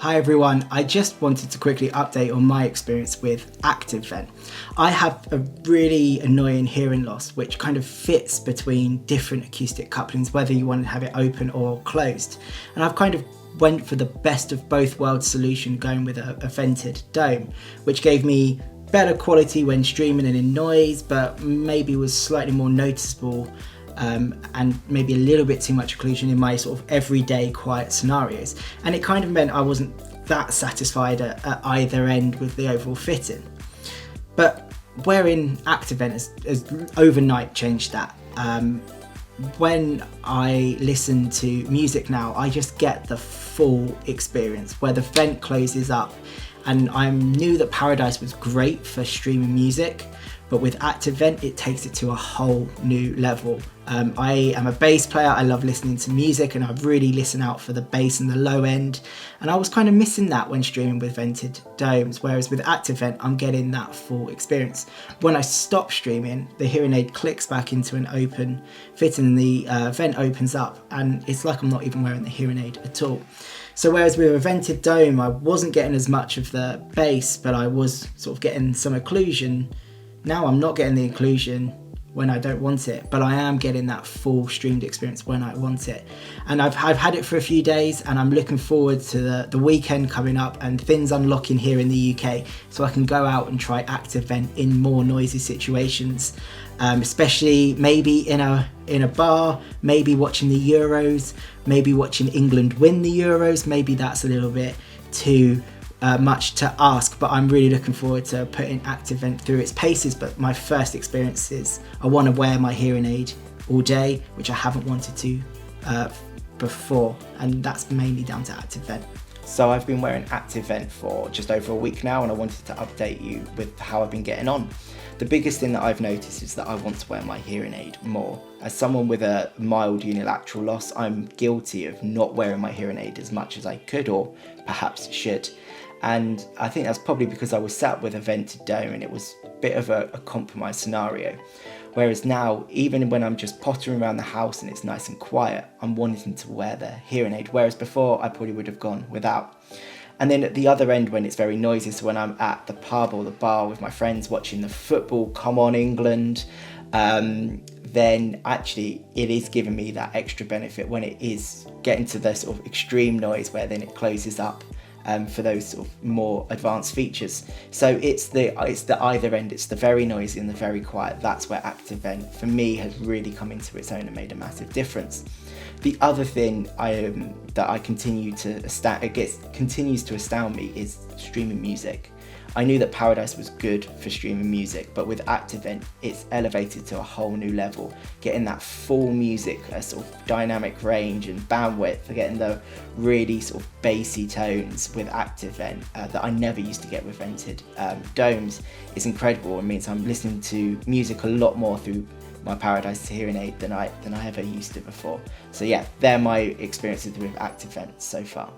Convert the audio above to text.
Hi everyone, I just wanted to quickly update on my experience with ActiveVent. I have a really annoying hearing loss which kind of fits between different acoustic couplings, whether you want to have it open or closed. And I've kind of went for the best of both worlds solution, going with a vented dome, which gave me better quality when streaming and in noise, but maybe was slightly more noticeable and maybe a little bit too much occlusion in my sort of everyday quiet scenarios. And it kind of meant I wasn't that satisfied at either end with the overall fitting. But wherein ActiveVent has overnight changed that. When I listen to music now, I just get the full experience where the vent closes up. And I knew that Paradise was great for streaming music, but with ActiveVent, it takes it to a whole new level. I am a bass player, I love listening to music, and I really listen out for the bass and the low end. And I was kind of missing that when streaming with vented domes, whereas with ActiveVent, I'm getting that full experience. When I stop streaming, the hearing aid clicks back into an open fitting and the vent opens up, and it's like I'm not even wearing the hearing aid at all. So whereas with a vented dome, I wasn't getting as much of the bass, but I was sort of getting some occlusion. Now I'm not getting the occlusion when I don't want it, but I am getting that full streamed experience when I want it. And I've had it for a few days, and I'm looking forward to the weekend coming up and things unlocking here in the UK, so I can go out and try ActiveVent in more noisy situations, especially maybe in a bar, maybe watching the Euros, maybe watching England win the Euros. Maybe that's a little bit too much to ask, but I'm really looking forward to putting ActiveVent through its paces. But my first experience is I want to wear my hearing aid all day, which I haven't wanted to before, and that's mainly down to ActiveVent. So I've been wearing ActiveVent for just over a week now, and I wanted to update you with how I've been getting on. The biggest thing that I've noticed is that I want to wear my hearing aid more. As someone with a mild unilateral loss, I'm guilty of not wearing my hearing aid as much as I could or perhaps should. And I think that's probably because I was sat with a vented dome and it was a bit of a compromised scenario. Whereas now, even when I'm just pottering around the house and it's nice and quiet, I'm wanting to wear the hearing aid, whereas before I probably would have gone without. And then at the other end, when it's very noisy, so when I'm at the pub or the bar with my friends watching the football, come on England, then actually it is giving me that extra benefit when it is getting to the sort of extreme noise where then it closes up for those sort of more advanced features. So it's the either end, it's the very noisy and the very quiet. That's where ActiveVent for me has really come into its own and made a massive difference. The other thing that continues to astound me is streaming music. I knew that Paradise was good for streaming music, but with ActiveVent, it's elevated to a whole new level, getting that full music, a sort of dynamic range and bandwidth, getting the really sort of bassy tones with ActiveVent that I never used to get with vented domes. It's incredible. It means I'm listening to music a lot more through my Paradise hearing aid than I ever used to before. So yeah, they're my experiences with ActiveVent so far.